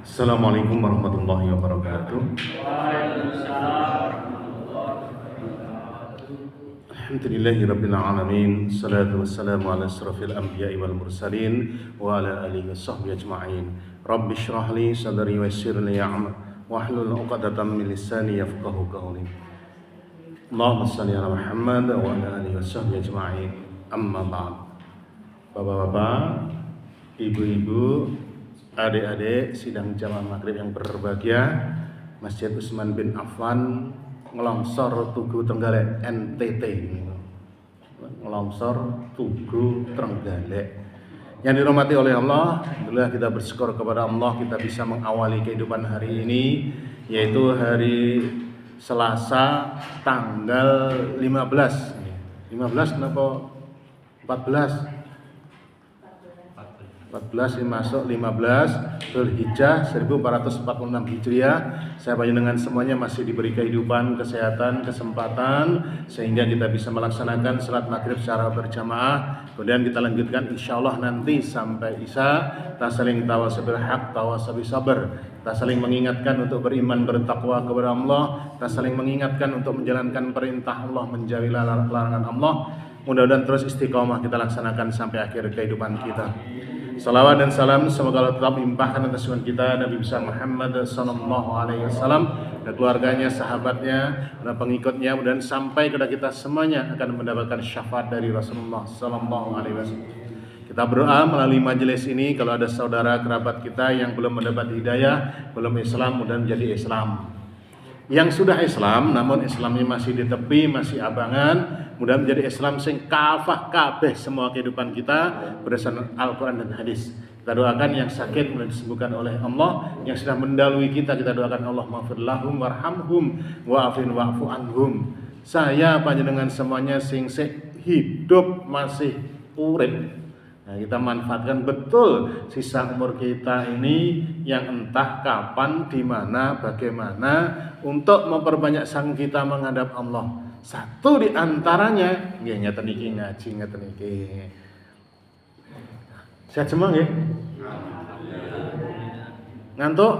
Assalamualaikum warahmatullahi wabarakatuh. Alhamdulillahirabbil alamin. Salatu wassalamu ala asrofil anbiya'i wal mursalin wa ala alihi washabbihi ajma'in. Rabbi shrah li sadri wa yassir li amri wahlul 'uqdatam min lisani yafqahu qawli. Allahumma shalli ala Muhammad wa ala alihi washabbihi ajma'in. Amma ba'd. Bapak-bapak, ibu-ibu, adik-adik sidang jamaah maghrib yang berbahagia, Masjid Utsman bin Affan, Ngelongsor Tugu Trenggalek NTT, Ngelongsor Tugu Trenggalek. Yang dirahmati oleh Allah, alhamdulillah kita bersyukur kepada Allah kita bisa mengawali kehidupan hari ini, yaitu hari Selasa tanggal 15 kenapa 14 ini masuk 15 Dzulhijjah 1446 Hijriah. Saya panjenengan semuanya masih diberi kehidupan, kesehatan, kesempatan sehingga kita bisa melaksanakan salat maghrib secara berjamaah. Kemudian kita lanjutkan insyaallah nanti sampai Isya. Kita saling tawasabil haq, tawasabil sabar. Kita saling mengingatkan untuk beriman, bertakwa kepada Allah. Kita saling mengingatkan untuk menjalankan perintah Allah, menjauhi larangan Allah. Mudah-mudahan terus istiqomah kita laksanakan sampai akhir kehidupan kita. Salawat dan salam semoga Allah tetap limpahkan atas Tuhan kita Nabi besar Muhammad sallallahu alaihi wasallam dan keluarganya, sahabatnya, dan pengikutnya, dan sampai kepada kita semuanya akan mendapatkan syafaat dari Rasulullah sallallahu alaihi wasallam. Kita berdoa melalui majelis ini kalau ada saudara kerabat kita yang belum mendapat hidayah, belum Islam, mudah menjadi Islam. Yang sudah Islam namun Islamnya masih di tepi, masih abangan, mudah menjadi Islam sing kafah kabeh semua kehidupan kita berdasarkan Al-Quran dan hadis. Kita doakan yang sakit mudah disembuhkan oleh Allah, yang sudah mendahului kita doakan Allah maghfir lahum warhamhum wa'afin wa'fu anhum. Saya panjenengan semuanya sing hidup masih urip. Nah, kita manfaatkan betul sisa umur kita ini yang entah kapan, di mana, bagaimana untuk memperbanyak sang kita menghadap Allah. Satu di antaranya nggih ngeten iki ngaji ngeten iki. Sehat semua nggih? Ngantuk?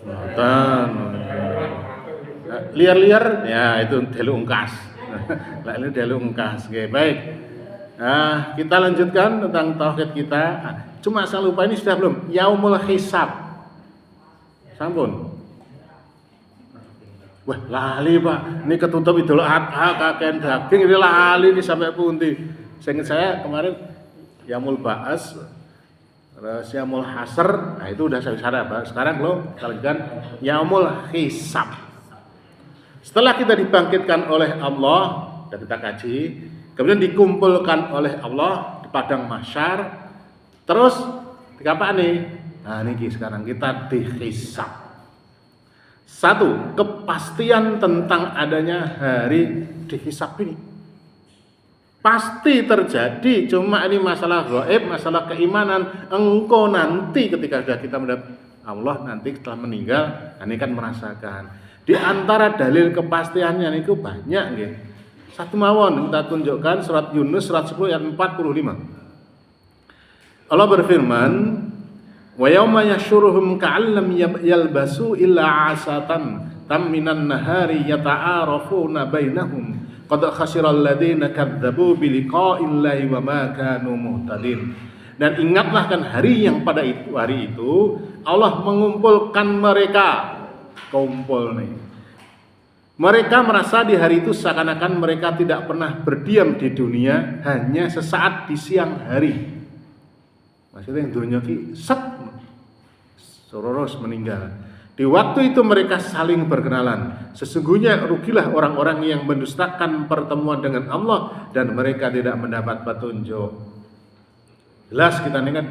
Ngoten. Liar-liar ya itu delu ungkas. Lah ini delu ungkas. Nggih, baik. Nah, kita lanjutkan tentang tauhid kita. Cuma saya lupa ini sudah belum? Yaumul Hisab. Sampun. Wah, lali Pak. Ini ketutup Idul Adha kakean daging ini lali ini sampai pundi. Seingat saya kemarin Yaumul Ba'as, terus Yaumul Hasr. Nah, itu udah saya Pak. Sekarang lo kalian Yaumul Hisab. Setelah kita dibangkitkan oleh Allah dan kita kaji, kemudian dikumpulkan oleh Allah di padang mahsyar. Terus apa nih? Nah, ini sekarang kita dihisab. Satu, kepastian tentang adanya hari dihisab ini pasti terjadi. Cuma ini masalah gaib, masalah keimanan. Engkau nanti ketika kita mendapat Allah nanti setelah meninggal, ini kan merasakan. Di antara dalil kepastiannya itu banyak nggih. Satu mawon kita tunjukkan surat Yunus surat 10 ayat 45. Allah berfirman, wa yauma yashuruhum ka'allam yalbasu illa 'asatan tam minan nahari yata'arafuna bainahum qad khasiral ladzina kadzdzabu bi liqa'illahi wa ma kanu muhtadin. Dan ingatlah kan hari yang pada hari itu Allah mengumpulkan mereka, kumpul nih. Mereka merasa di hari itu seakan-akan mereka tidak pernah berdiam di dunia, hanya sesaat di siang hari. Maksudnya yang dunia ki sororos meninggal. Di waktu itu mereka saling berkenalan. Sesungguhnya rugilah orang-orang yang mendustakan pertemuan dengan Allah dan mereka tidak mendapat petunjuk. Jelas kita ingat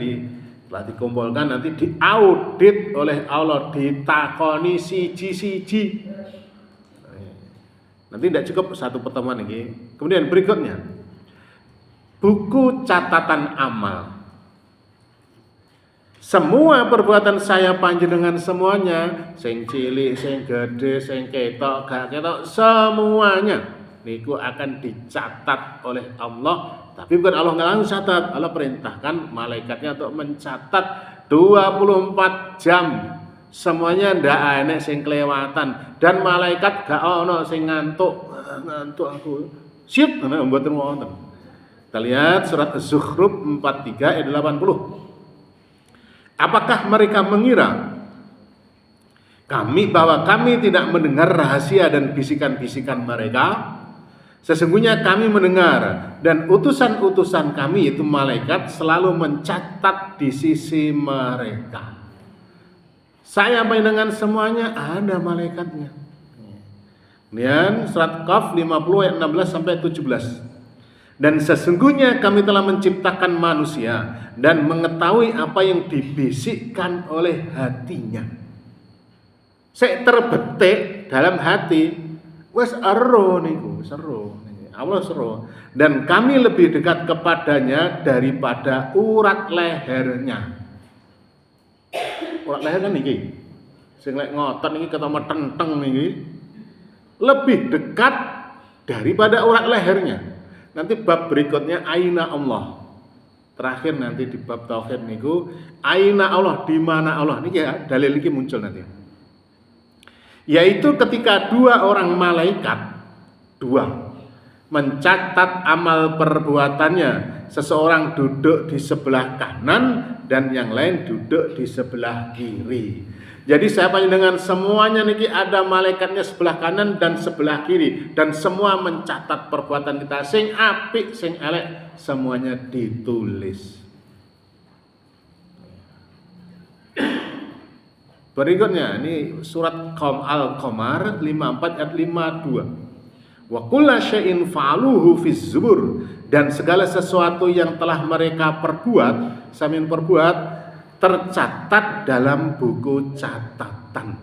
telah dikumpulkan nanti diaudit oleh Allah, ditakoni siji-siji. Nanti tidak cukup satu pertemuan ini. Kemudian berikutnya, buku catatan amal. Semua perbuatan saya panjenengan semuanya, sing cilik, sing gede, sing ketok, gak ketok, semuanya niku akan dicatat oleh Allah. Tapi bukan Allah nggak langsung catat, Allah perintahkan malaikatnya untuk mencatat 24 jam Semuanya ndak enek sing kelewatan dan malaikat gak ono sing ngantuk aku. Siap ana mboten wonten. Kita lihat surat Az-Zukhruf 43 ayat 80. Apakah mereka mengira bahwa kami tidak mendengar rahasia dan bisikan-bisikan mereka? Sesungguhnya kami mendengar dan utusan-utusan kami itu malaikat selalu mencatat di sisi mereka. Saya dengan semuanya ada malaikatnya. Kemudian surat Qaf 50 ayat 16 sampai 17. Dan sesungguhnya kami telah menciptakan manusia dan mengetahui apa yang dibisikkan oleh hatinya. Saya terbetik dalam hati, wes ero niku, seru. Allah seru. Dan kami lebih dekat kepadanya daripada urat lehernya. Urat leher kan niki. Sing lek ngotot niki ketemu tenteng niki. Lebih dekat daripada urat lehernya. Nanti bab berikutnya aina Allah. Terakhir nanti di bab tauhid niku aina Allah, di mana Allah niki ya, dalil niki muncul nanti. Yaitu ketika dua orang malaikat mencatat amal perbuatannya, seseorang duduk di sebelah kanan dan yang lain duduk di sebelah kiri. Jadi saya dengan semuanya niki ada malaikatnya sebelah kanan dan sebelah kiri dan semua mencatat perbuatan kita sing apik sing elek semuanya ditulis. Berikutnya ini surat Al-Qamar 54 ayat 52. Wa kulla syai'in fa'aluhu fiz zubur, dan segala sesuatu yang telah mereka perbuat tercatat dalam buku catatan.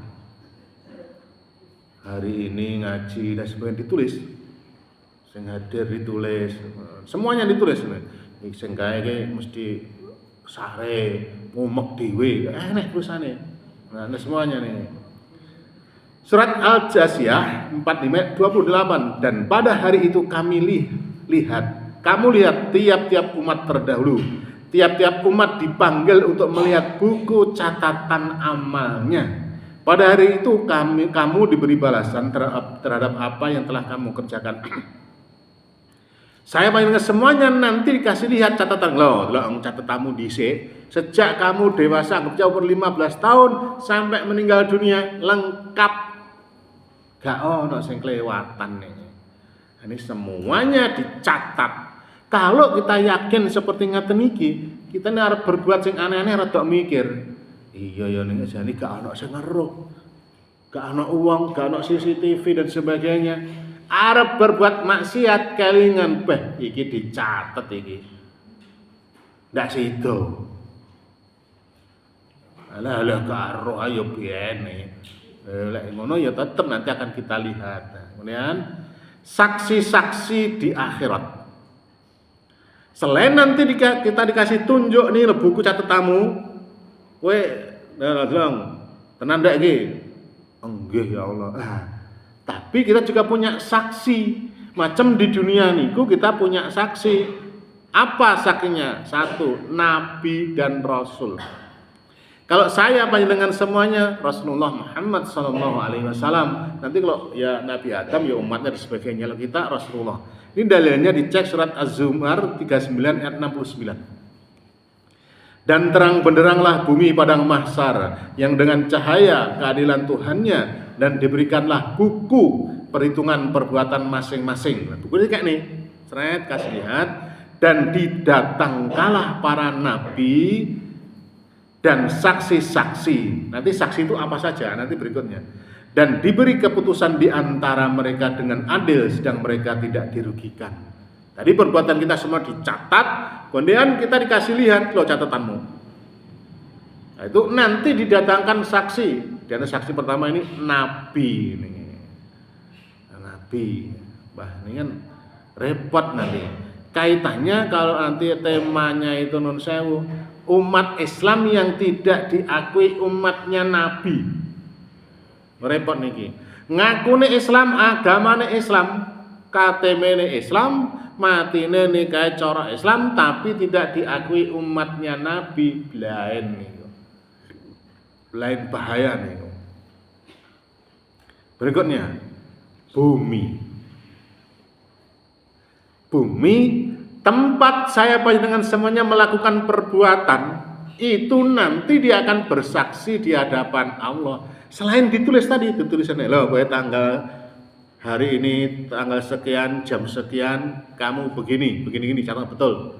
Hari ini ngaji dan sebagainya ditulis. Sing hadir ditulis, semuanya ditulis. Sing kae mesti sare, mumek dhewe, enek tulisane. Nah, semuanya nih. Surat Al-Jasiyah 45:28, dan pada hari itu kamu lihat tiap-tiap umat terdahulu, tiap-tiap umat dipanggil untuk melihat buku catatan amalnya. Pada hari itu kamu diberi balasan terhadap apa yang telah kamu kerjakan. Saya panggil semuanya nanti dikasih lihat catatan lo catatamu dhisik sejak kamu dewasa jauh 15 tahun sampai meninggal dunia lengkap, gak ono sing kelewatan nih. Ini semuanya dicatat. Kalau kita yakin seperti ngaten iki, kita nek arep berbuat sing aneh-aneh rada mikir. Iya ya ning jane gak ono sing ngeruh. Gak ono uang, gak ono CCTV dan sebagainya. Arep berbuat maksiat kelingan iki dicatet iki. Ndak sido. Alah karo ayo biene. Lek ngono ya tetep nanti akan kita lihat. Nah, kemudian saksi-saksi di akhirat. Selain nanti kita dikasih tunjuk nih buku catatamu, kowe bilang tenan ndak iki? Nggih ya Allah. Tapi kita juga punya saksi. Macam di dunia niku kita punya saksi. Apa saksinya? Satu, Nabi dan Rasul. Kalau saya panjenengan semuanya Rasulullah Muhammad SAW. Nanti kalau ya Nabi Adam ya umatnya dan sebagainya. Kalau kita Rasulullah. Ini dalilnya dicek surat Az-Zumar 39 ayat 69. Dan terang benderanglah bumi padang mahsyar yang dengan cahaya keadilan Tuhannya, dan diberikanlah buku perhitungan perbuatan masing-masing. Nah, buku ini kayak nih, seret kasih lihat. Dan didatangkanlah para nabi dan saksi-saksi. Nanti saksi itu apa saja? Nanti berikutnya. Dan diberi keputusan di antara mereka dengan adil, sedang mereka tidak dirugikan. Tadi perbuatan kita semua dicatat, kemudian kita dikasih lihat loh catatanmu. Nah, itu nanti didatangkan saksi. Di antara saksi pertama ini nabi ini. Nabi. Ini kan repot nanti. Kaitannya kalau nanti temanya itu nun sewu, umat Islam yang tidak diakui umatnya nabi. Repot niki. Ngakune Islam, agamane Islam, KTM-ne Islam, matine nikahe cara Islam tapi tidak diakui umatnya Nabi, blaen niku. lain bahaya nih. Berikutnya, bumi. Bumi, tempat saya panjenengan semuanya melakukan perbuatan, itu nanti dia akan bersaksi di hadapan Allah. Selain ditulis tadi, itu tulisannya, loh, tanggal hari ini, tanggal sekian, jam sekian, kamu begini, catat betul.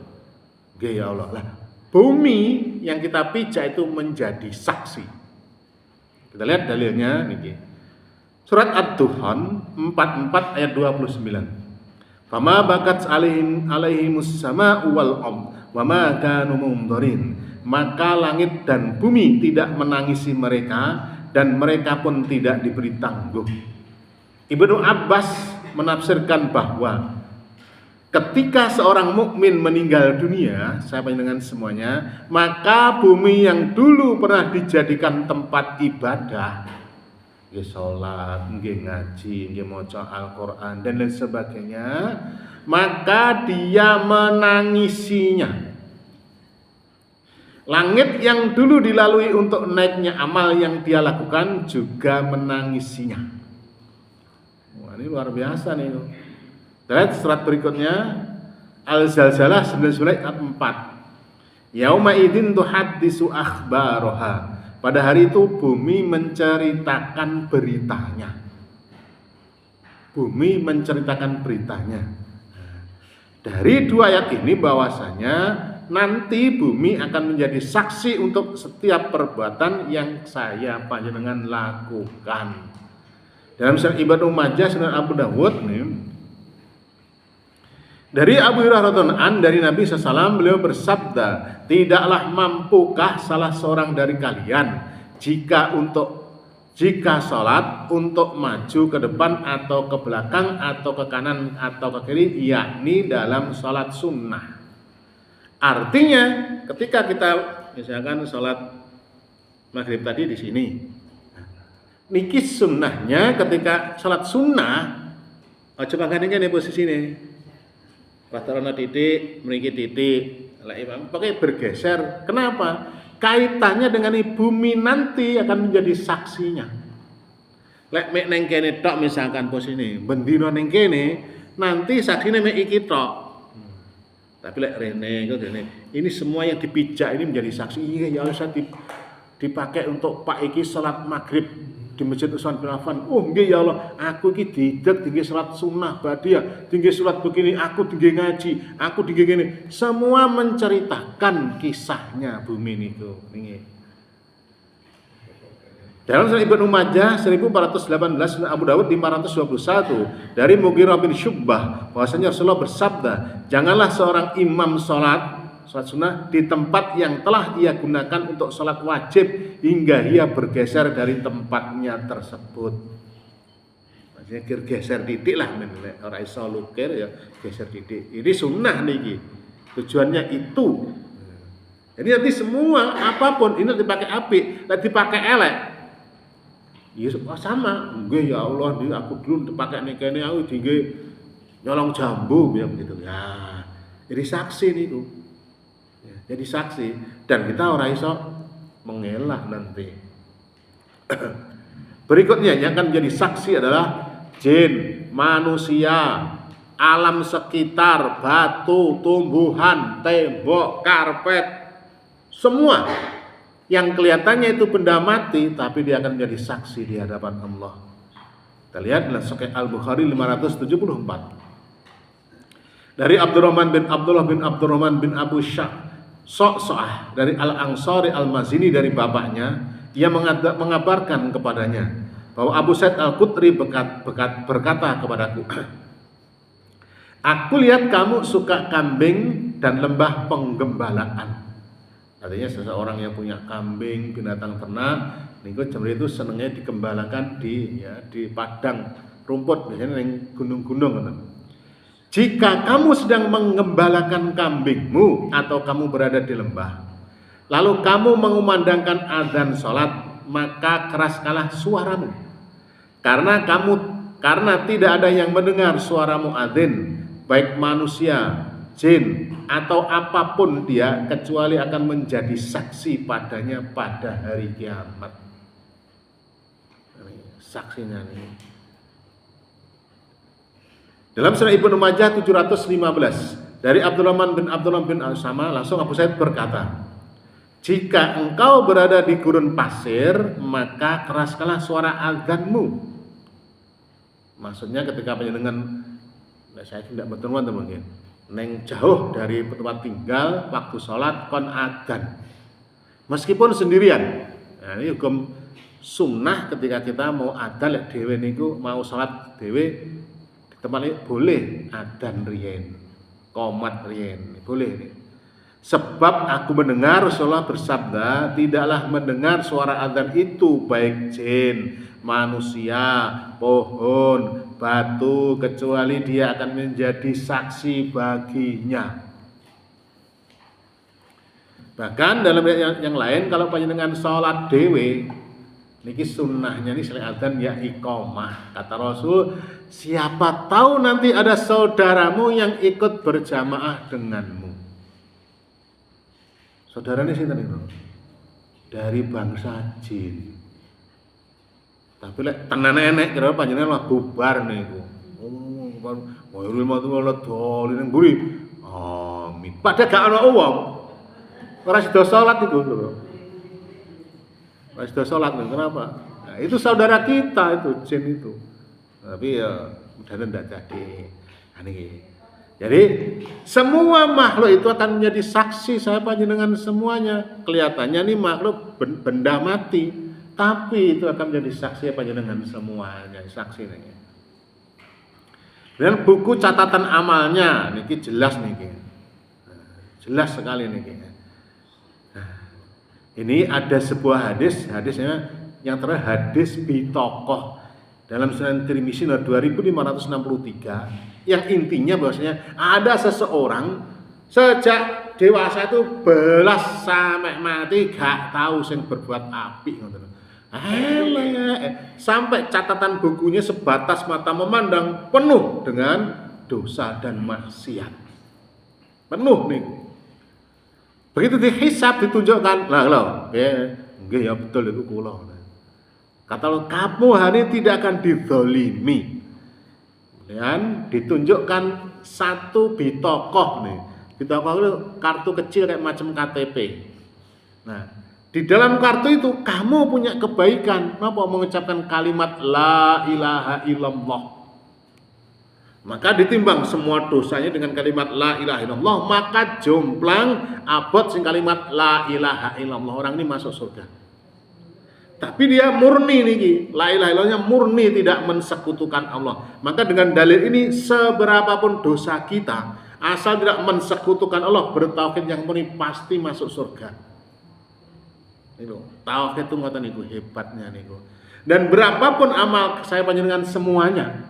Oke, ya Allah. Lah, bumi yang kita pijak itu menjadi saksi. Kita lihat dalilnya niki. Surat Ad-Dukhan 44 ayat 29. Fama bakat alaihimus sama'u wal ardh wa ma kanu mundharin. Maka langit dan bumi tidak menangisi mereka dan mereka pun tidak diberi tangguh. Ibnu Abbas menafsirkan bahwa ketika seorang mukmin meninggal dunia, saya dengan semuanya, maka bumi yang dulu pernah dijadikan tempat ibadah, nggih salat, nggih ngaji, nggih maca Al-Qur'an dan lain sebagainya, maka dia menangisinya. Langit yang dulu dilalui untuk naiknya amal yang dia lakukan juga menangisinya. Wah, ini luar biasa nih. Lihat surat berikutnya, Al-Zalzalah 99 ayat 4. Yauma idzin tuhaddisu akhbaraha. Pada hari itu bumi menceritakan beritanya. Bumi menceritakan beritanya. Dari dua ayat ini bahwasanya nanti bumi akan menjadi saksi untuk setiap perbuatan yang saya panjenengan lakukan. Dalam Sunan Ibnu Majah, Sunan Abu Dawud nih, dari Abu Hurairah radhiyallahu anhu dari Nabi SAW, beliau bersabda, tidaklah mampukah salah seorang dari kalian jika sholat untuk maju ke depan atau ke belakang atau ke kanan atau ke kiri, yakni dalam sholat sunnah. Artinya ketika kita misalkan sholat maghrib tadi di sini, niki sunnahnya ketika sholat sunnah, coba kan ini posisi ini. Patarana titik, mriki titik, lah imam pakai bergeser. Kenapa? Kaitannya dengan bumi nanti akan menjadi saksinya. Lek mek neng kene tok misalkan posisi, bendino neng kene, nanti saksinya mek iki tok. Tapi lek rene kok rene, ini semua yang dipijak ini menjadi saksi. Iya ya Allah, dipakai untuk Pak iki salat maghrib di Masjid Utsman bin Affan. Oh nggih ya Allah, aku iki didek tinggi salat sunnah badiah, tinggi salat begini, aku tinggi ngaji, aku tinggi gini. Semua menceritakan kisahnya bumi niku nggih. Dalam Sunan Ibnu Majah 1418, Sunan Abu Dawud 521 dari Mughirah bin Syu'bah bahwasanya Rasulullah bersabda, janganlah seorang imam salat sunnah di tempat yang telah ia gunakan untuk sholat wajib hingga ia bergeser dari tempatnya tersebut. Maksudnya geser titik lah, orang iso lukir ya geser titik. Ini sunnah niki, tujuannya itu. Jadi nanti semua apapun ini dipakai apik, dipakai elek, ya sama. Nggih ya Allah, aku dulu dipakai niki aku tinggi nyolong jambu ya begitu. Ya, jadi saksi niku. Jadi saksi dan kita ora iso mengelak nanti. Berikutnya yang akan menjadi saksi adalah jin, manusia, alam sekitar, batu, tumbuhan, tembok, karpet, semua yang kelihatannya itu benda mati tapi dia akan menjadi saksi di hadapan Allah. Kita lihat dalam Sahih Al-Bukhari 574. Dari Abdurrahman bin Abdurrahman bin Abu So'ah dari Al-Ansari Al-Mazini dari bapaknya, ia mengabarkan kepadanya bahwa Abu Sa'id Al-Khudri berkata kepadaku, aku lihat kamu suka kambing dan lembah penggembalaan. Artinya seseorang yang punya kambing, binatang ternak, niku jam itu senengnya digembalakan di padang rumput, biasanya di gunung-gunung. Jika kamu sedang mengembalakan kambingmu atau kamu berada di lembah, lalu kamu mengumandangkan azan sholat, maka keraskanlah suaramu, karena tidak ada yang mendengar suara muadzin, baik manusia, jin atau apapun dia, kecuali akan menjadi saksi padanya pada hari kiamat. Ini saksinya nih. Dalam surah Ibnu Majah 715 dari Abdurrahman bin Al-Sama, langsung Abu Sa'id berkata, jika engkau berada di gurun pasir, maka keraskanlah suara azanmu. Maksudnya ketika panjenengan, saya tidak bertemuan mungkin, neng jauh dari tempat tinggal, waktu sholat kon adzan, meskipun sendirian. Nah, ini hukum sunnah ketika kita mau adzan lek dhewe niku, mau sholat dhewe di tempat ini boleh adzan riyen, qomat riyen, boleh nih. Sebab aku mendengar Rasulullah bersabda, tidaklah mendengar suara adzan itu baik jin, manusia, pohon, batu, kecuali dia akan menjadi saksi baginya. Bahkan dalam yang lain, kalau panjenengan sholat dewe, niki sunnahnya nih selain adzan ya iqamah. Kata Rasul, siapa tahu nanti ada saudaramu yang ikut berjamaah denganmu. Saudaranya sinten itu? Dari bangsa jin. Tapi lek tenan enek kira panjenengan mah bubar niku. Oh, wairul maghdubi dhalin nang mburi. Amin. Padahal gak ana wong. Ora sida salat iku lho. Ora sida salat kenapa? Nah, itu saudara kita itu jin itu. Tapi ya mudah-mudahan ndak jadi. Niki. Jadi semua makhluk itu akan menjadi saksi saya panjenengan semuanya. Kelihatannya nih makhluk benda mati, tapi itu akan menjadi saksi panjenengan semuanya, saksi nih. Dan buku catatan amalnya niki jelas niki. Jelas sekali niki. Nah, ini ada sebuah hadisnya yang terakhir hadis bitokoh dalam Sunan Tirmizi nomor 2563. Yang intinya bahwasanya ada seseorang sejak dewasa itu belas sampai mati gak tahu sing berbuat apik ngoten. Sampai catatan bukunya sebatas mata memandang penuh dengan dosa dan maksiat. Penuh nih. Begitu dihisab ditunjukkan, lah nggih ya betul itu kula. Kata kamu hari tidak akan dizalimi. Dan ditunjukkan satu bitokoh nih. Bitokoh itu kartu kecil kayak macam KTP. Nah, di dalam kartu itu kamu punya kebaikan, apa mengucapkan kalimat la ilaha illallah. Maka ditimbang semua dosanya dengan kalimat la ilaha illallah, maka jomplang abot sing kalimat la ilaha illallah, orang ini masuk surga. Tapi dia murni niki, la ilaha illallahnya murni tidak mensekutukan Allah. Maka dengan dalil ini seberapapun dosa kita, asal tidak mensekutukan Allah, bertauhid yang murni pasti masuk surga. Itu tauhid itu ngoten niku hebatnya niku. Dan berapapun amal saya panjenengan semuanya,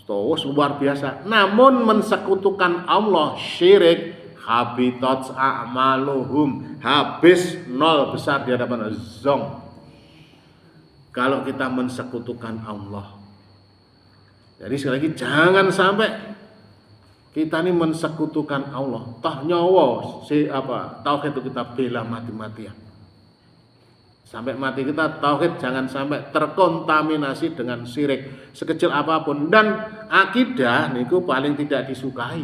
terus luar biasa. Namun mensekutukan Allah, syirik, habitat a'maluhum, habis nol besar di hadapan zong. Kalau kita mensekutukan Allah. Jadi sekali lagi jangan sampai kita ini mensekutukan Allah. Toh nyawa tauhid itu kita bela mati-matian. Sampai mati kita tauhid jangan sampai terkontaminasi dengan syirik sekecil apapun. Dan akidah niku paling tidak disukai.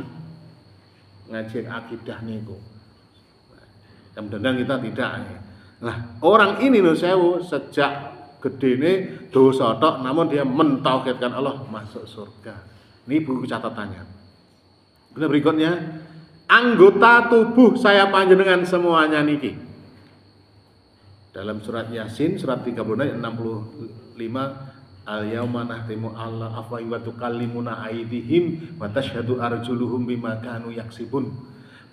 Ngaji akidah niku. Kemudian kita tidak. Nah, orang ini lho sewu sejak gedene dosa tok namun dia mentauhidkan Allah masuk surga. Ini buku catatannya. Kemudian berikutnya, anggota tubuh saya panjenengan semuanya niki. Dalam surat Yasin surat 36 ayat 65, al-yauma nahtimu ala afwahi wa tukallimuna aydihim wa tashhadu arjuluhum bima kanu yaksibun.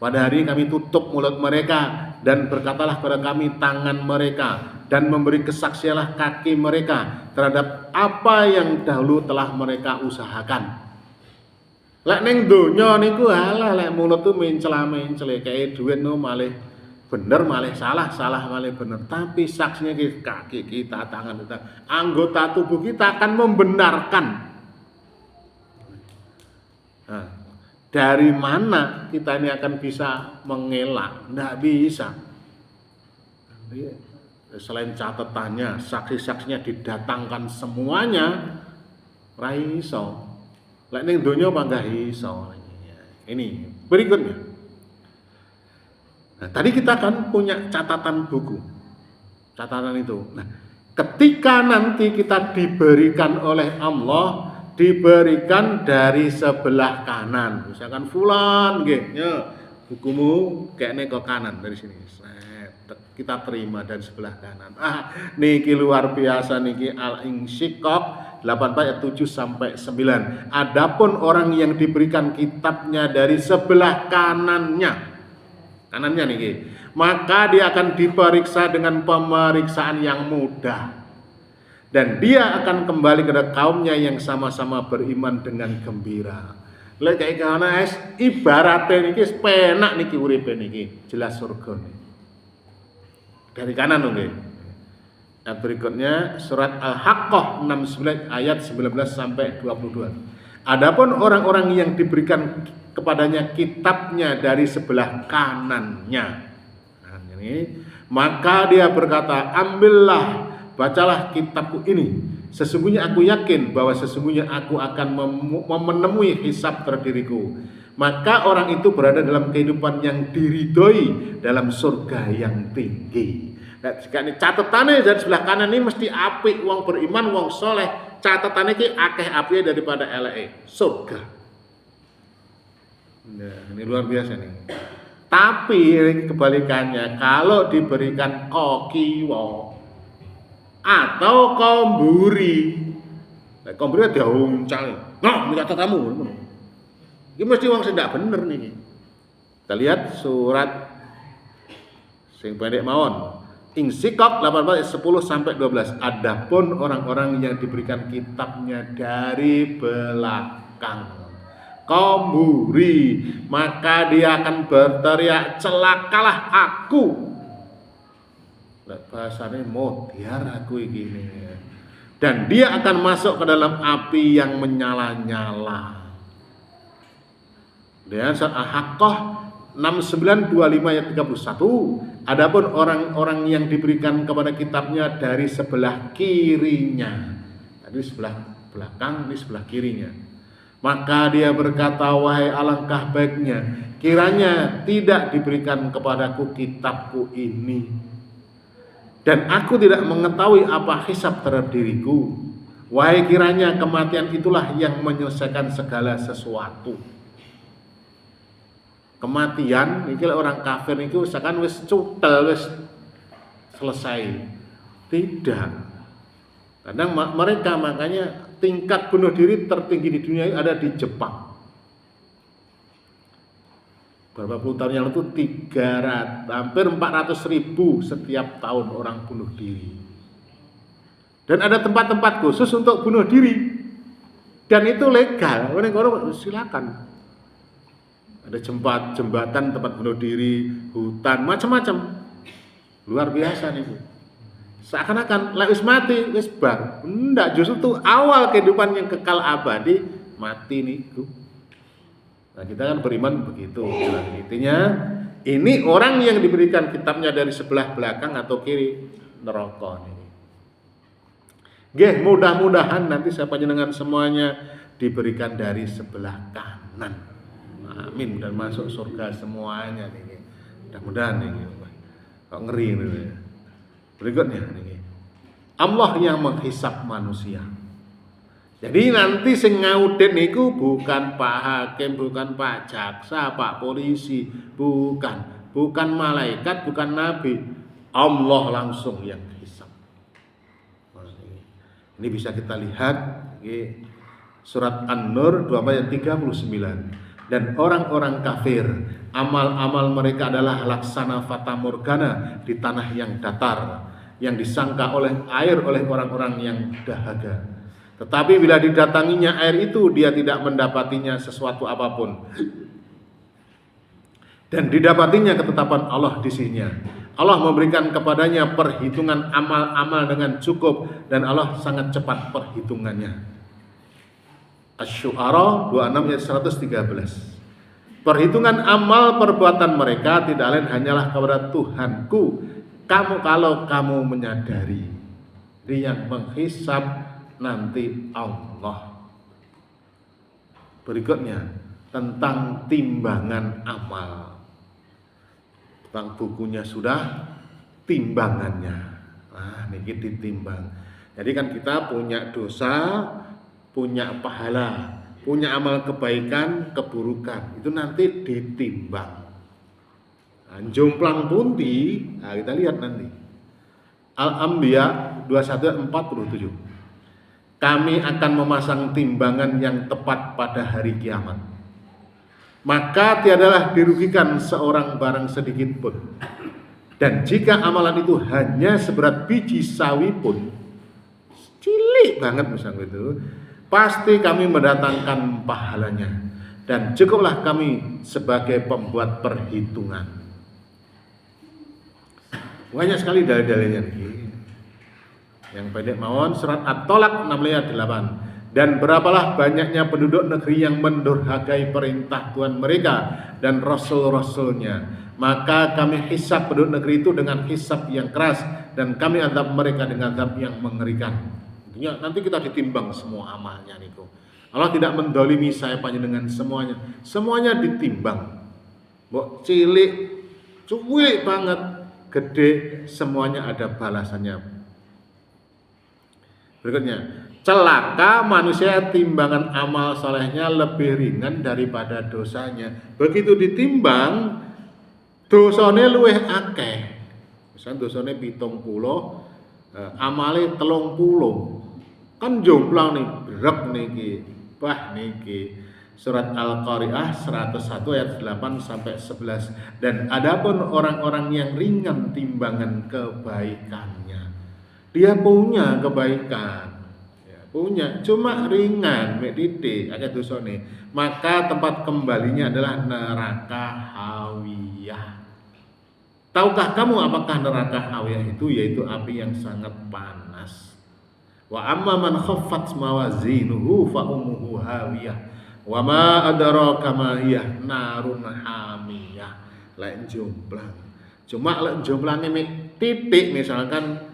Pada hari kami tutup mulut mereka dan berkatalah kepada kami tangan mereka dan memberi kesaksianlah kaki mereka terhadap apa yang dahulu telah mereka usahakan. Lek ning donya niku halah lek mulut tuh mencela-mencele kayak duit no malih bener malih salah malih bener. Tapi saksinya kaki kita, tangan kita, anggota tubuh kita akan membenarkan. Nah, dari mana kita ini akan bisa mengelak? Tidak bisa. Selain catatannya, saksi-saksinya didatangkan semuanya, ra iso. Lek ning donya apa enggak iso. Ini berikutnya. Nah, tadi kita kan punya catatan buku. Catatan itu. Nah, ketika nanti kita diberikan oleh Allah, diberikan dari sebelah kanan. Misalkan fulan nggih, ya, bukumu kayaknya ke kanan dari sini. Kita terima dari sebelah kanan. Niki luar biasa niki Al-Insyiqaq 8 ayat 7 sampai 9. Adapun orang yang diberikan kitabnya dari sebelah kanannya niki, maka dia akan diperiksa dengan pemeriksaan yang mudah. Dan dia akan kembali ke kaumnya yang sama-sama beriman dengan gembira. Lek kayak kana es ibarate niki penak niki uripe niki, jelas surga niki. Dari kanan nggih. Nah, berikutnya surat Al-Haqqah 69 ayat 19 sampai 22. Adapun orang-orang yang diberikan kepadanya kitabnya dari sebelah kanannya. Nah, ini, maka dia berkata, "Ambillah, bacalah kitabku ini. Sesungguhnya aku yakin bahwa sesungguhnya aku akan menemui hisab terdiriku." Maka orang itu berada dalam kehidupan yang diridhoi dalam surga yang tinggi. Nah, jika ini catatannya dari sebelah kanan ini mesti apik, wong beriman, wong soleh. Catatannya ini akeh apiknya daripada eleke surga. Nah, ini luar biasa nih. Tapi kebalikannya, kalau diberikan kokiwo atau komburi, komburi dia uncang, nah, ini catatamu. Ini mesti wong sing ndak bener nih. Kita lihat surat sing pendek mawon. Insyiqaq 18 10 sampai 12. Adapun orang-orang yang diberikan kitabnya dari belakang komburi, maka dia akan berteriak, "Celakalah aku." Bahasanya mutiar aku ini. Dan dia akan masuk ke dalam api yang menyala-nyala. Dan surat Al-Haqqah 6925 ayat 31. Adapun orang-orang yang diberikan kepada kitabnya dari sebelah kirinya. Tadi sebelah belakang, ini sebelah kirinya. Maka dia berkata, "Wahai alangkah baiknya kiranya tidak diberikan kepadaku kitabku ini. Dan aku tidak mengetahui apa hisab terhadap diriku. Wahai kiranya kematian itulah yang menyelesaikan segala sesuatu." Kematian iki orang kafir niku misalkan wis cutel, wis selesai. Tidak. Kadang mereka makanya tingkat bunuh diri tertinggi di dunia ada di Jepang. Berapa puluh tahun yang lalu 300, hampir 400.000 setiap tahun orang bunuh diri. Dan ada tempat-tempat khusus untuk bunuh diri. Dan itu legal. Orang silakan. Ada jembatan tempat bunuh diri, hutan, macam-macam. Luar biasa nih, Bu. Seakan-akan wis mati, wis bar. Enggak, justru itu awal kehidupan yang kekal abadi, mati niku. Nah, kita kan beriman begitu. Nah, intinya ini orang yang diberikan kitabnya dari sebelah belakang atau kiri neraka nih. Nggih, mudah-mudahan nanti saya panjenengan semuanya diberikan dari sebelah kanan. Amin, dan masuk surga semuanya nih. Mudah-mudahan nih. Kok ngeri nih. Berikutnya nih. Allah yang menghisap manusia. Jadi nanti sing ngaudit niku bukan Pak Hakim, bukan Pak Jaksa, Pak Polisi, bukan malaikat, bukan nabi. Allah langsung yang hisap. Ini bisa kita lihat surat An-Nur 2 ayat 39. Dan orang-orang kafir, amal-amal mereka adalah laksana fata morgana di tanah yang datar, yang disangka oleh air oleh orang-orang yang dahaga. Tetapi bila didatanginya air itu, dia tidak mendapatinya sesuatu apapun. Dan didapatinya ketetapan Allah di sisinya. Allah memberikan kepadanya perhitungan amal-amal dengan cukup, dan Allah sangat cepat perhitungannya. Asy-Syu'ara 26 ayat 113. Perhitungan amal perbuatan mereka tidak lain hanyalah kepada Tuhanku kalau kamu menyadari yang menghisab nanti Allah. Berikutnya tentang timbangan amal. Tentang bukunya sudah, timbangannya. Nah, ini ditimbang. Jadi kan kita punya dosa, punya pahala, punya amal kebaikan, keburukan. Itu nanti ditimbang. Nah, jomplang pundi, nah kita lihat nanti. Al-Anbiya 21:47. Kami akan memasang timbangan yang tepat pada hari kiamat. Maka tiadalah dirugikan seorang barang sedikit pun. Dan jika amalan itu hanya seberat biji sawi pun, cilik banget misalnya itu, pasti kami mendatangkan pahalanya. Dan cukuplah kami sebagai pembuat perhitungan. Banyak sekali dalil-dalilnya nih. Yang pendek mawon surat At-Tolak 6:8. Dan berapalah banyaknya penduduk negeri yang mendurhakai perintah Tuhan mereka dan rasul-rasulnya, maka kami hisab penduduk negeri itu dengan hisab yang keras, dan kami azab mereka dengan azab yang mengerikan. Intinya nanti kita ditimbang semua amalnya niku. Allah tidak mendolimi saya panjenengan semuanya ditimbang. Mbok cilik, cuwik banget, gede, semuanya ada balasannya. Berikutnya, celaka manusia timbangan amal solehnya lebih ringan daripada dosanya. Begitu ditimbang, dosane luwih akeh. Misalnya dosane 70, amale 30. Kan jomplang nih, berat niki. Wah niki. Surat Al-Qari'ah 101 ayat 8 sampai 11. Dan adapun orang-orang yang ringan timbangan kebaikannya, dia punya kebaikan, punya cuma ringan mek titik akeh dosane, maka tempat kembalinya adalah neraka hawiyah. Tahukah kamu apakah neraka hawiyah itu? Yaitu api yang sangat panas. Wa amma man khaffat mawazinuhu fa ummuhu hawiyah wa ma adraka ma hiya narun hamiyah. Lek jomplang, cuma lek jomplange mek titik misalkan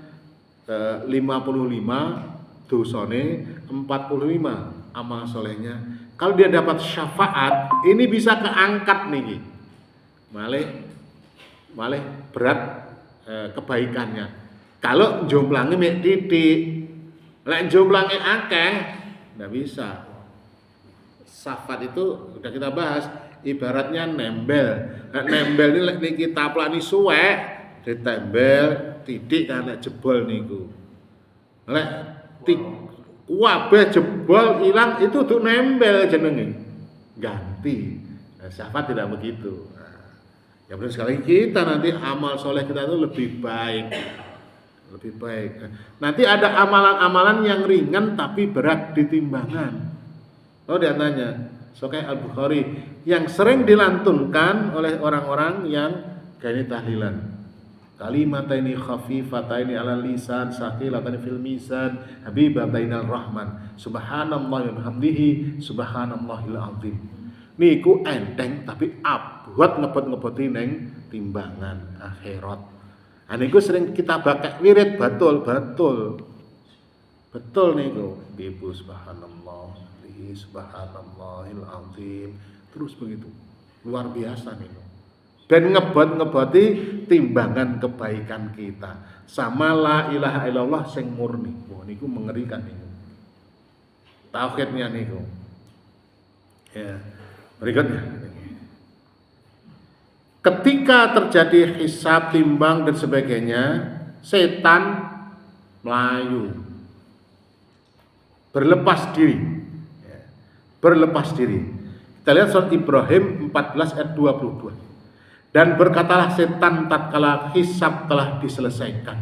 55, dosane 45, amal solehnya. Kalau dia dapat syafaat, ini bisa keangkat nih. Malih berat kebaikannya. Kalau jomplangnya mek titik, lek jomplangnya akeh, nggak bisa. Syafaat itu udah kita bahas, ibaratnya nembel. Nah, nembel ini lek niki taplani suwek, ditembel titik karena jebol niku. Lek kabeh jebol hilang itu tuh nembel jenenge, ganti. Nah, syafaat tidak begitu. Nah, yang penting sekali kita nanti amal soleh kita itu lebih baik. Nanti ada amalan-amalan yang ringan tapi berat di timbangan. Oh dia tanya, Sahih Al-Bukhari yang sering dilantunkan oleh orang-orang yang gani tahlilan. Kalimataini khafifataini 'alal lisan, saqilataini fil mizan, habibatainal rahman. Subhanallah wa bihamdihi, subhanallahil azim. Niku enteng tapi abot ngebot-ngeboti ning timbangan akhirat. Niku sering kita pakai wirid betul niku. Ibu subhanallah, subhanallahil azim. Terus begitu. Luar biasa niku. Dan ngebot-ngeboti timbangan kebaikan kita sama la ilaha illallah sing murni. Wah niku mengerikan niku. Tauhidnya niku. Ya. Berikutnya. Ketika terjadi hisab, timbang dan sebagainya, setan melayu. Berlepas diri. Ya. Berlepas diri. Kita lihat surat Ibrahim 14 ayat 22. Dan berkatalah setan tatkala hisab telah diselesaikan,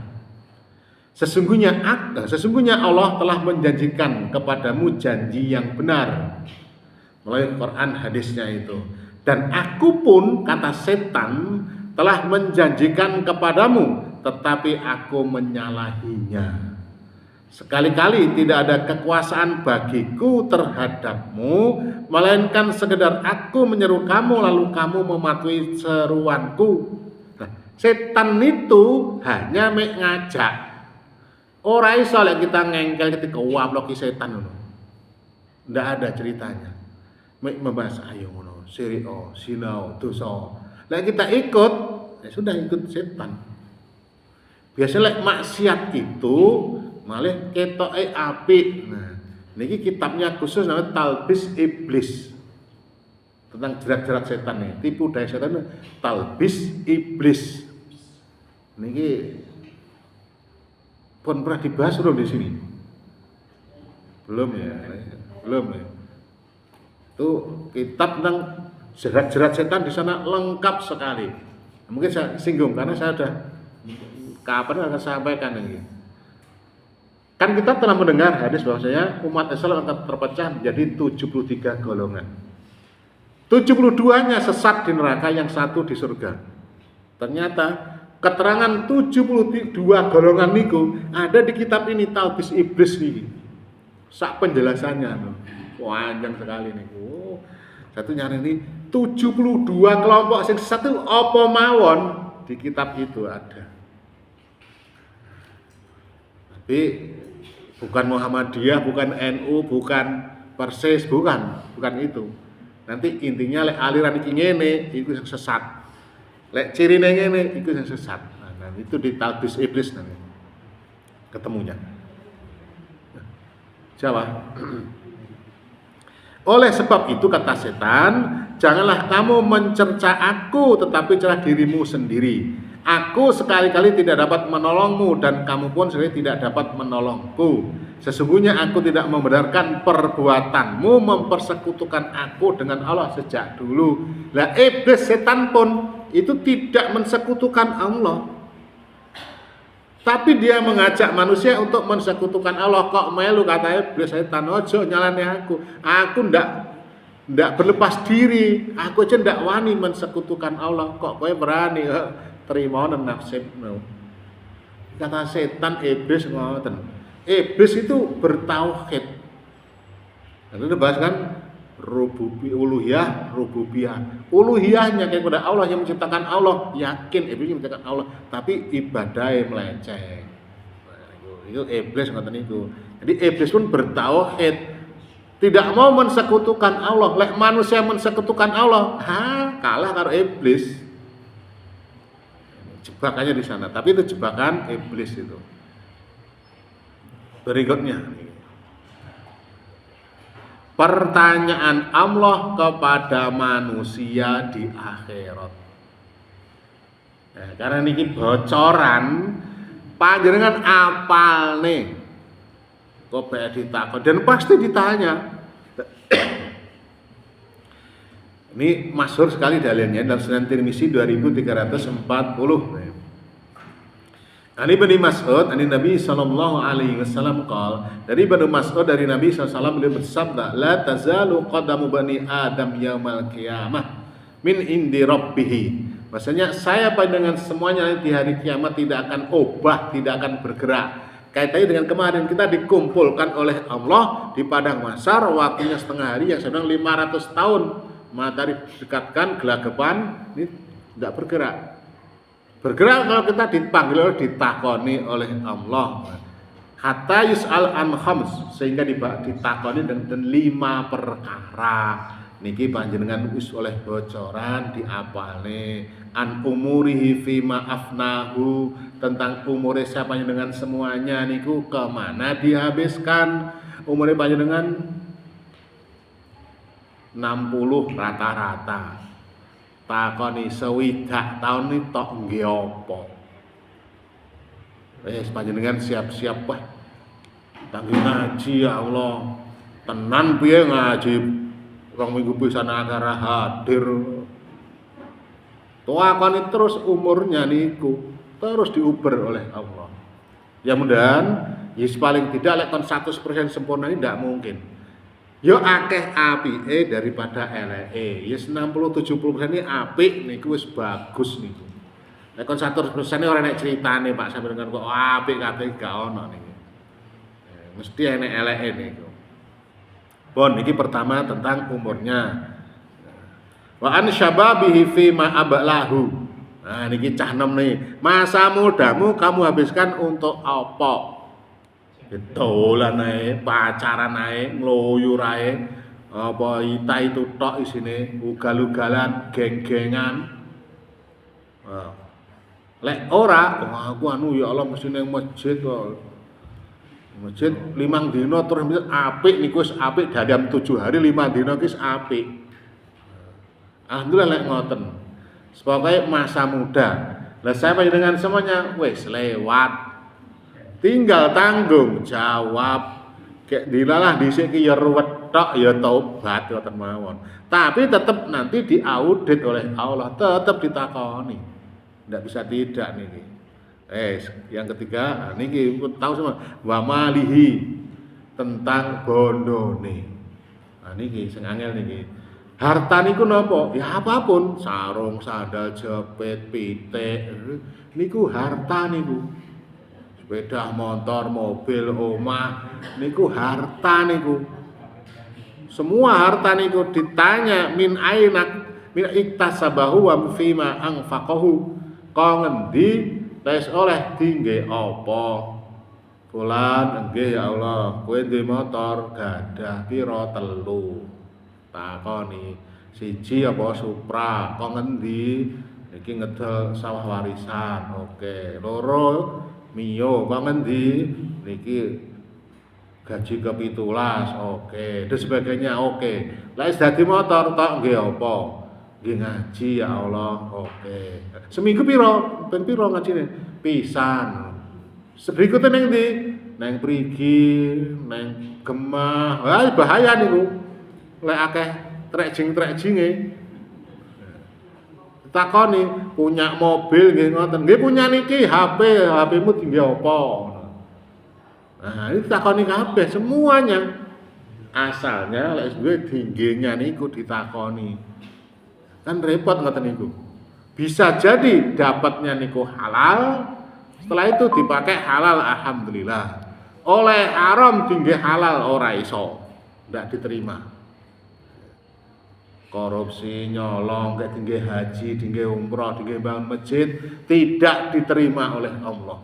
sesungguhnya Allah telah menjanjikan kepadamu janji yang benar melalui Quran hadisnya itu. Dan aku pun, kata setan, telah menjanjikan kepadamu, tetapi aku menyalahinya. Sekali-kali tidak ada kekuasaan bagiku terhadapmu, melainkan sekedar aku menyeru kamu lalu kamu mematuhi seruanku. Nah, Setan itu hanya mek ngajak. Ora iso lek kita ngengkel ketika wabloki setan ngono. Ndak ada ceritanya. Mek membahas ayo ngono, sirik, sinau, dosa. Lek kita ikut, ya sudah ikut setan. Biasanya lek maksiat itu malah ketoke apik. Nah, niki kitabnya khusus namanya Talbis Iblis. Tentang jerat-jerat setan nih, tipu daya setan Talbis Iblis. Niki pun pernah dibahas belum di sini? Belum ya. Itu kitab tentang jerat-jerat setan di sana lengkap sekali. Mungkin saya singgung karena saya sudah kapan akan sampaikan ini. Kan kita telah mendengar hadis bahwasanya umat Islam akan terpecah menjadi 73 golongan. 72-nya sesat di neraka, yang satu di surga. Ternyata keterangan 72 golongan niku ada di kitab ini Talbis Iblis niki. Sak penjelasannya tuh. Panjang sekali niku. Satu nyari ini 72 kelompok sing satu apa mawon di kitab itu ada. Tapi bukan Muhammadiyah, bukan NU, bukan Persis, bukan itu. Nanti intinya lek aliran iki ngene iku yang sesat. Lek cirine ngene iku yang sesat. Nah, itu di Talbis Iblis nanti ketemunya. Jawab. Oleh sebab itu kata setan, janganlah kamu mencerca aku, tetapi celah dirimu sendiri. Aku sekali-kali tidak dapat menolongmu, dan kamu pun sendiri tidak dapat menolongku. Sesungguhnya aku tidak membenarkan perbuatanmu mempersekutukan aku dengan Allah sejak dulu. Lah iblis setan pun itu tidak mensekutukan Allah, tapi dia mengajak manusia untuk mensekutukan Allah. Kok melu kata iblis setan, ojo nyalane aku ndak berlepas diri, aku aja ndak wani mensekutukan Allah. Kok kowe berani terima nasibmu. Kata setan iblis ngoten. Iblis itu bertauhid. Nanti dibahas kan uluhiyah, rububiyah. Uluhiyahnya kepada Allah yang menciptakan Allah, yakin iblis yang menciptakan Allah, tapi ibadahnya melenceng. Itu iblis ngoten niku. Jadi iblis pun bertauhid, tidak mau mensekutukan Allah. Lek manusia mensekutukan Allah, kalah karo iblis. Jebakannya di sana, tapi itu jebakan iblis itu. Berikutnya, pertanyaan Allah kepada manusia di akhirat. Karena ini bocoran, panjenengan apal nih, kok ditakon dan pasti ditanya. Ini masyhur sekali dalilnya dalam Sunan Tirmizi 2340. Ani Ibnu Mas'ud, ani Nabi sallallahu alaihi wasallam qala, dari Ibnu Mas'ud dari Nabi sallallahu alaihi wasallam beliau bersabda, la tazalu qadamu bani Adam yaumal qiyamah min indi rabbih. Maksudnya saya pandangan semuanya di hari kiamat tidak akan obah, tidak akan bergerak. Kaitannya dengan kemarin kita dikumpulkan oleh Allah di padang mahsyar, waktunya setengah hari, yang sedang 500 tahun. Matahari dekatkan gelagapan, ini tidak bergerak. Bergerak kalau kita dipanggil, ditakoni oleh Allah. Hatta yus'al an khams, sehingga ditakoni dengan 5 perkara. Niki panjenengan wis oleh bocoran diapale. An umurihi fima afnahu, tentang umure siapa dengan semuanya niku kemana dihabiskan. Umure panjenengan 60 rata-rata. Takoni sewidak tahun ini tok nggih apa? Panjenengan siap-siap wah. Tanggi ngaji ya Allah. Tenan piye ngaji 2 minggu pisan acara hadir. Takoni terus umurnya niku terus diuber oleh Allah. Ya mudahan yes paling tidak lekon 100% sempurna ini tidak mungkin. Yo akeh apike daripada eleke. Yes 60-70% ini apik niku wis bagus niku. Nek kon 100% ora nek critane Pak sampeyan kan kok apik kabeh gak ono niku. Mesti enek eleke niku. Bon iki pertama tentang umurnya. Wa an syababihi fi ma ablahu. Nah, niki cah enom nih. Masa mudamu kamu habiskan untuk apa? Dolan ae, pacaran ae, ngloyur ae, apa ita itu tok isine, ugal-ugalan, geng-gengan. Nah, lek ora, wah aku anu ya Allah mesti ning masjid kok. Masjid 5 dina terus apik niku wis apik dalam 7 hari 5 dina ki wis apik. Alhamdulillah lek ngoten. Sebagai masa muda. Lah saya dengan semuanya wis lewat. Tinggal tanggung jawab. Kayak dilalah dhisik ki ya ruwet tok ya taubat ngoten mawon. Tapi tetap nanti diaudit oleh Allah, tetap ditakoni. Ndak bisa tidak niki. Yang ketiga, niki tahu semua wa malihi tentang bondone. Nah niki sing angel niki. Harta niku napa? Ya apapun, sarung, sandal, jepit, pitik. Niku harta niku. Sepeda motor, mobil, omah, niku harta niku. Semua harta niku ditanya min iktasabahu wa fima anfaqahu. Kok ngendi tes oleh tingge apa? Fulan nggih ya Allah, kowe duwe motor gadah pira 3. Takoni, 1 apa Supra, kok ngendi? Iki ngedol sawah warisan. Oke, 2 Mio, kok ngendi? Niki gaji ke-17. Oke, dan sebagainya. Oke. Lah wis dadi motor tok nggih apa? Nggih ngaji ya Allah. Oke. Seminggu piro? Ben piro ngajine? Pisan. Berikutnya neng ndi? Neng Prigi, neng Gemah. Wah, bahaya niku. Lek akeh trekjing-trekjinge. Takoni, punya mobil nggih ngoten. Nggih punya niki HP-mu tinggi apa? Nah, ini takoni kabeh semuanya. Asalnya lek duwe tingginya niku ditakoni. Kan repot ngoten niku. Bisa jadi dapatnya niku halal, setelah itu dipakai halal alhamdulillah. Oleh haram tinggi halal ora iso. Ndak diterima. Korupsi, nyolong, kayak tinggi haji, tinggi umroh, tinggi bangun masjid tidak diterima oleh Allah.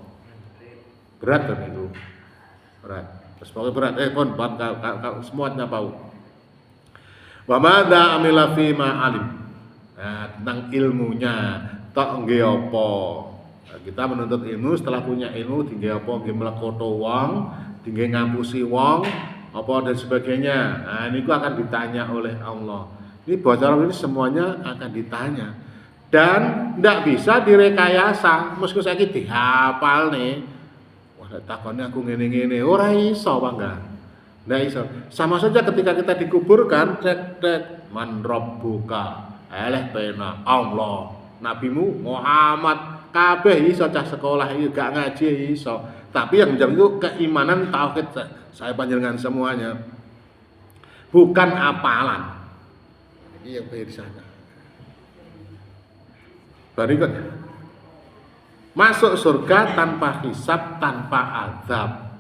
Berat kan itu? Berat. Terus pokoknya berat. Semuanya tahu. Wa madza amila fi ma alim. Nah, tentang ilmunya tok nggih apa? Nah, kita menuntut ilmu, setelah punya ilmu tinggi apa? Nggih mlekoto wong, tinggi ngampusi wong, apa dan sebagainya. Nah, ini akan ditanya oleh Allah. Ini bocoran ini semuanya akan ditanya dan tidak bisa direkayasa. Meskipun saya dihafal nih, wah takonnya aku ngene-ngene, ora iso bangga, ndak iso. Sama saja ketika kita dikuburkan, cek man rabbuka, pena Allah, nabimu Muhammad, kabeh iso cah sekolah iki gak ngaji iso. Tapi yang menjawab itu keimanan tauhid saya panjenengan semuanya, bukan apalan. Yang di sana. Berikut. Masuk surga tanpa hisab, tanpa azab.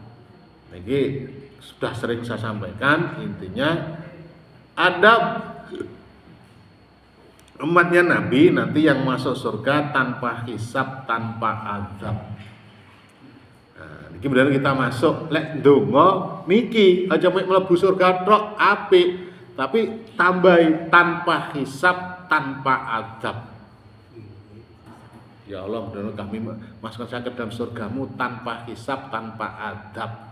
Ini sudah sering saya sampaikan, intinya ada umatnya Nabi nanti yang masuk surga tanpa hisab, tanpa azab. Nah, niki benar kita masuk lek ndonga niki aja mlebu surga tok apik. Tapi tambahi tanpa hisab, tanpa azab. Ya Allah, mudah-mudahan kami masukkan saya ke dalam surgamu tanpa hisab, tanpa azab.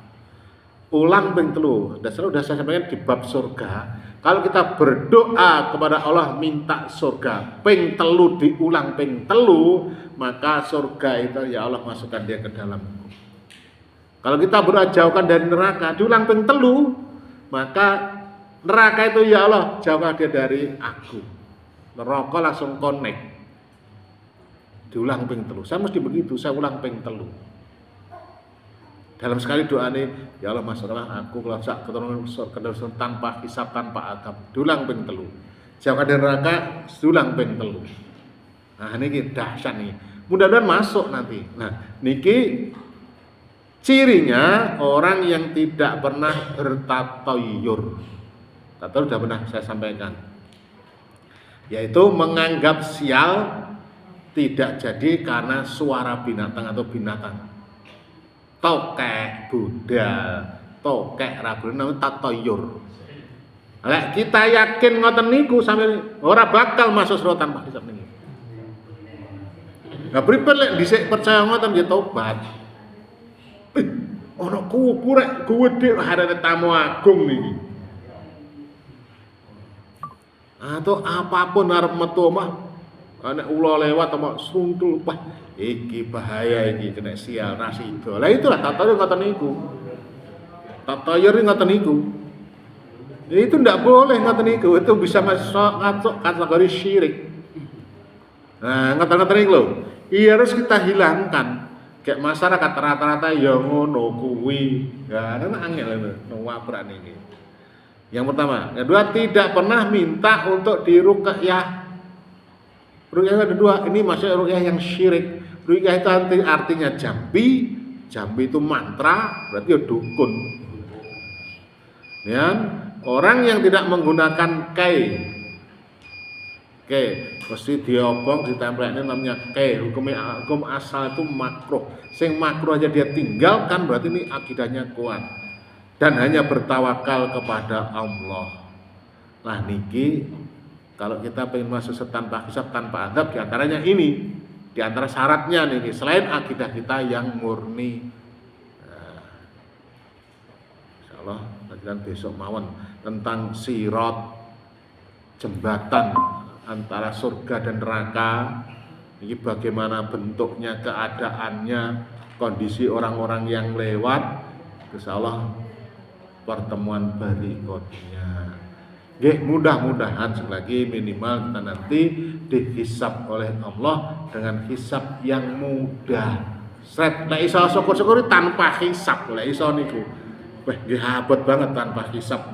Ulang ping 3. Dan selalu sudah saya sampaikan di bab surga. Kalau kita berdoa kepada Allah minta surga, ping 3 diulang ping 3, maka surga itu ya Allah masukkan dia ke dalam. Kalau kita berdoa jauhkan dari neraka, diulang ping 3, maka neraka itu ya Allah jauhkan dia dari aku. Neraka langsung connect. Diulang ping 3. Saya mesti begitu, saya ulang ping 3. Dalam sekali doa ini, ya Allah masukkanlah aku ke keturunan surga tanpa hisab, tanpa azab. Diulang ping 3. Jauhkan dari neraka, diulang ping 3. Nah ini dahsyat nih. Mudah-mudahan masuk nanti. Nah, niki cirinya orang yang tidak pernah bertatoyur. Atau sudah pernah saya sampaikan, yaitu menganggap sial tidak jadi karena suara binatang atau binatang. Tokek, budal, tokek, ragu namanya tatoyur. Lek kita yakin ngoten niku sampe ora bakal masuk surga tanpa hisab niki. Lah pripun lek dhisik percaya ngoten nggih tobat. Ana kubur rek gedhe arene tamu agung niki. Atau apapun arep metu omah nek ula lewat omah sungkel wah iki bahaya iki kena sial ra sida. Lah itulah tatoyur ngoten niku. Tatoyur ngoten niku. Itu ndak boleh ngoten niku, itu bisa masuk kategori syirik. Nah, ngoten-ngoten niku lho. Iya harus kita hilangkan. Kayak masyarakat rata-rata ya ngono kuwi. Ya, ana angel lho wabrak niki. Yang pertama, yang kedua tidak pernah minta untuk diruqyah. Ruqyah ada dua, ini masuk ruqyah yang syirik. Ruqyah itu artinya jambi, jambi itu mantra, berarti ya dukun. Ya, orang yang tidak menggunakan kei, mesti diobong, ditempelnya namanya kei. Hukum asal itu makruh. Sing makruh aja dia tinggalkan, berarti ini akidahnya kuat. Dan hanya bertawakal kepada Allah. Nah niki kalau kita pengen masuk tanpa hisab tanpa adab, diantaranya ini, diantara syaratnya niki selain akidah kita yang murni. Nah, insyaallah pelajaran besok mawon tentang sirat, jembatan antara surga dan neraka. Ini bagaimana bentuknya, keadaannya, kondisi orang-orang yang lewat. Insyaallah pertemuan berikutnya. Nggih, mudah-mudahan sekali lagi minimal kita nanti dihisab oleh Allah dengan hisab yang mudah. Sret lek iso syukur-syukur tanpa hisab, lek iso niku. Wah, nggih abot banget tanpa hisab.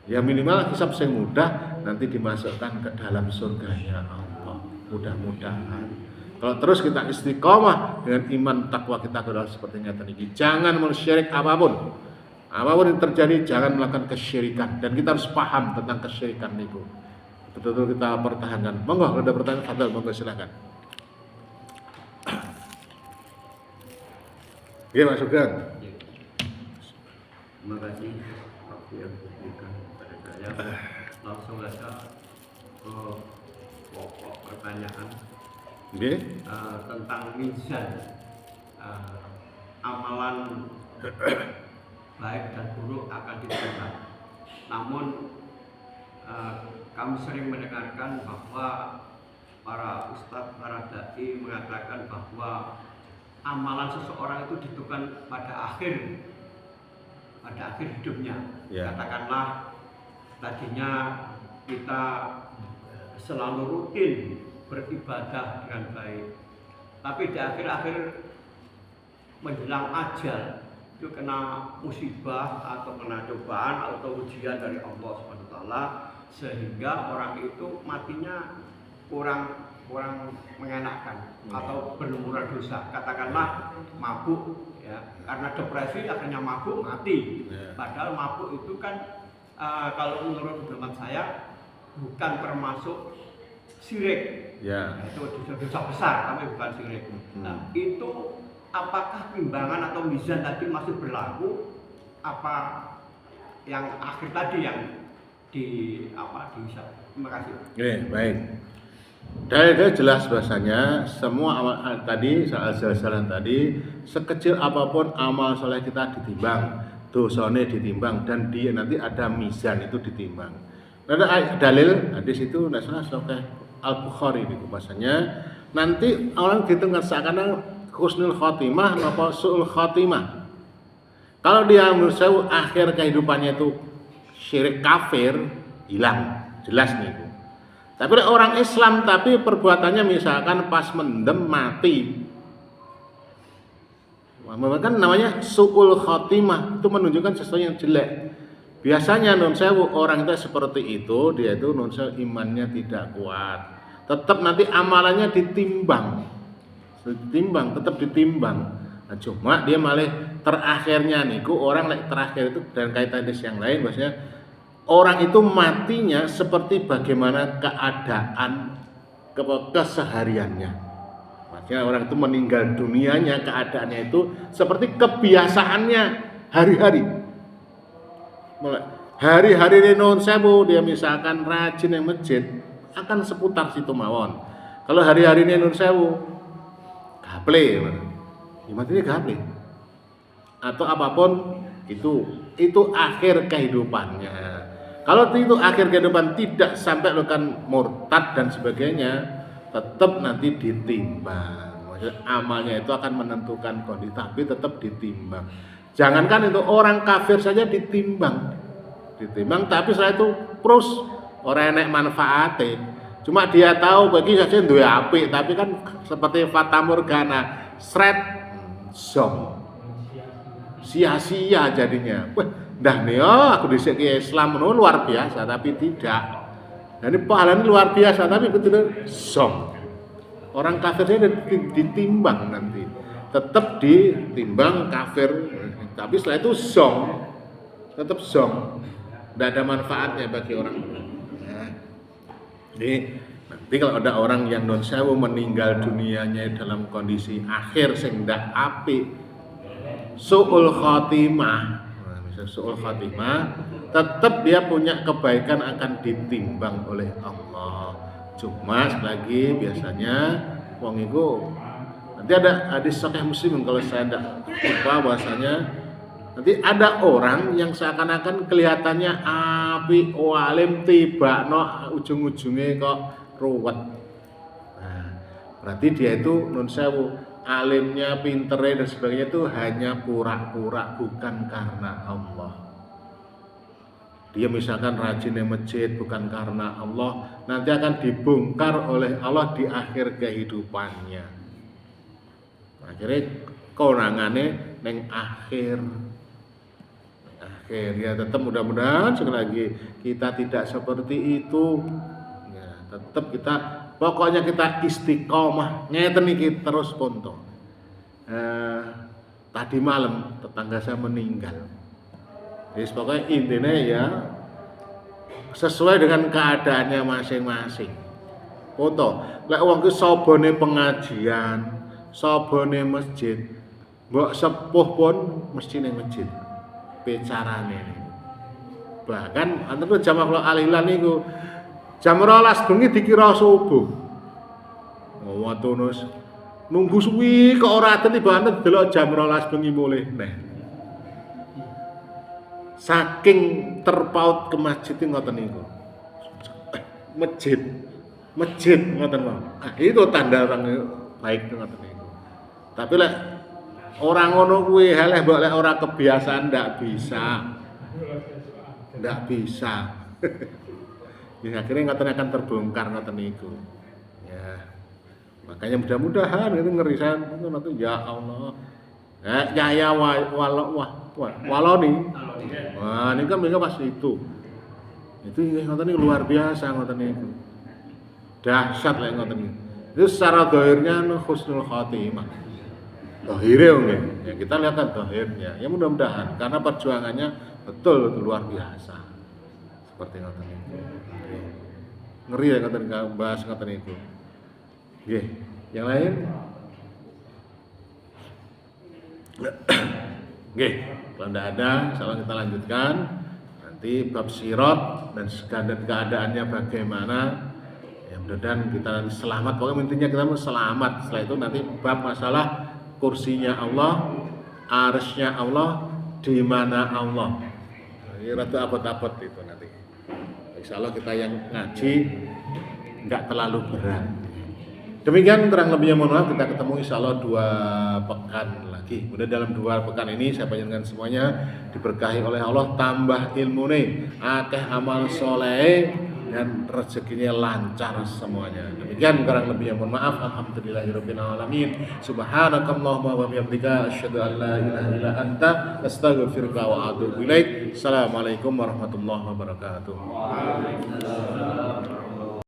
Ya minimal hisab sing mudah nanti dimasukkan ke dalam surganya Allah. Mudah-mudahan. Kalau terus kita istiqomah dengan iman takwa kita kepada seperti nyata niki. Jangan musyrik apapun. Apapun yang terjadi jangan melakukan kesyirikan dan kita harus paham tentang kesyirikan itu. Betul-betul kita pertahankan. Monggo kalau ada pertanyaan fadhil monggo silakan. Iya Mas Sugeng. Terima kasih waktu yang diberikan kepada saya. Langsung saja ke pokok pertanyaan. Tentang mizan amalan baik dan buruk akan diterima. Namun kami sering mendengarkan bahwa para ustadz, para dai mengatakan bahwa amalan seseorang itu ditentukan pada akhir hidupnya. Ya. Katakanlah tadinya kita selalu rutin beribadah dengan baik, tapi di akhir-akhir menjelang ajal itu kena musibah atau kena cobaan atau ujian dari Allah Subhanahu wa taala sehingga orang itu matinya kurang mengenakan atau berlumuran dosa. Katakanlah mabuk ya, karena depresi akhirnya mabuk mati. Padahal mabuk itu kan kalau menurut pendapat saya bukan termasuk syirik. Ya. Itu dosa besar tapi bukan syirik. Nah, itu apakah timbangan atau mizan tadi masih berlaku? Apa yang akhir tadi yang dihisab? Terima kasih. Baik. Dari jelas bahasanya semua amal tadi soal tadi sekecil apapun amal soleh kita ditimbang, dosane ditimbang dan dia nanti ada mizan itu ditimbang. Ada dalil hadis itu nasional Sahih Al-Bukhari itu bahasanya nanti orang dihitung seakan husnul khotimah apa su'ul khotimah. Kalau dia menurut akhir kehidupannya itu syirik kafir, hilang, jelas nih. Tapi orang Islam tapi perbuatannya misalkan pas mendem mati. Kan namanya su'ul khotimah, itu menunjukkan sesuatu yang jelek. Biasanya nun sewu orang itu seperti itu, dia itu nun sewu imannya tidak kuat. Tetap nanti amalannya ditimbang, tetap ditimbang. Nah, cuma dia malah terakhirnya niku orang terakhir itu dan kaitan hadis yang lain maksudnya orang itu matinya seperti bagaimana keadaan kesehariannya. Ya, orang itu meninggal dunianya keadaannya itu seperti kebiasaannya hari-hari. Hari-hari ini non sewu dia misalkan rajin yang masjid akan seputar situ mawon. Kalau hari-hari ini non sewu gaple, ya mati gaple. Atau apapun itu akhir kehidupannya. Kalau itu akhir kehidupan tidak sampai melakukan murtad dan sebagainya, tetap nanti ditimbang. Maksudnya amalnya itu akan menentukan kondisi, tapi tetap ditimbang. Jangankan itu orang kafir saja ditimbang, tapi setelah itu terus orang enek manfaatnya. Cuma dia tahu bagi saja duwe apik, tapi kan seperti fata morgana, sret, zong. Sia-sia jadinya. Wah, dah nih aku dhisik Islam luar biasa, tapi tidak. Nah, ini pahalanya luar biasa, tapi betul zong. Orang kafir saja ditimbang nanti. Tetap ditimbang kafir, tapi setelah itu zong. Tetap zong. Tidak ada manfaatnya bagi orang. Nah, jadi nanti kalau ada orang yang non sewu meninggal dunianya dalam kondisi akhir sing ndak apik, su'ul khatimah, misal su'ul khatimah, tetap dia punya kebaikan akan ditimbang oleh Allah. Cuma sekali lagi biasanya wong itu nanti ada hadis sahih Muslim kalau saya tidak lupa bahasanya. Nanti ada orang yang seakan-akan kelihatannya api walim tiba no ujung-ujungnya kok ruwet. Nah, berarti dia itu nun sewu alimnya, pinternya dan sebagainya itu hanya pura-pura, bukan karena Allah. Dia misalkan rajin di masjid bukan karena Allah, nanti akan dibongkar oleh Allah di akhir kehidupannya. Akhirnya kewenangannya neng akhir ya, tetap mudah-mudahan sekali lagi kita tidak seperti itu ya, tetap kita pokoknya kita istiqomah ngeten iki terus ponto. Tadi malam tetangga saya meninggal, jadi pokoknya intinya ya sesuai dengan keadaannya masing-masing. Ponto lek wong ki sobone pengajian, sobone masjid, mbok sepuh pun mesti ning masjid bicarane. Bahkan antuk jam kalau alilan niku jam 12 bengi dikira subuh. Watunus nunggu suwi kok ora tiba-tiba delok jam 12 bengi mulih neh. Saking terpaut ke masjid ngoten niku. Masjid ngoten lho. Itu tanda orang baik ngoten niku. Tapi lek orang ngono kuwi heleh mbok lek ora kebiasaan ndak bisa. Ya akhirnya ngoten akan terbongkar ngoten niku. Ya. Makanya mudah-mudahan itu ngeri saya nanti ya Allah. Ya waloni. Wah, ini kan mereka pasti itu. Itu ngoten niku luar biasa ngoten niku. Dahsyat lek ngoten niku. Itu secara zahirnya husnul khatimah. Dohirnya enggak, ya kita lihat kan dohirnya, ya mudah-mudahan karena perjuangannya betul luar biasa seperti ngoten itu. Ngeri ya ngoten bahas ngoten itu. Oke, yang lain? Oke, kalau tidak ada, insyaallah kita lanjutkan nanti bab sirat dan keadaannya bagaimana. Ya mudah-mudahan kita nanti selamat. Pokoknya intinya kita mau selamat. Setelah itu nanti bab masalah kursinya Allah, arsy-nya Allah, di mana Allah. Ini rada abot-abot itu nanti. Insyaallah kita yang ngaji enggak terlalu berat. Demikian kurang lebihnya mohon maaf, kita ketemu insyaallah 2 pekan lagi. Mudah dalam 2 pekan ini saya panjenengan semuanya diberkahi oleh Allah, tambah ilmune, akeh amal soleh dan rezekinya lancar semuanya. Demikian kurang lebihnya mohon maaf. Alhamdulillahirabbil alamin. Subhanakallahumma wa bihamdika asyhadu an la ilaha illa anta astaghfiruka wa atubu ilaik. Assalamualaikum warahmatullahi wabarakatuh.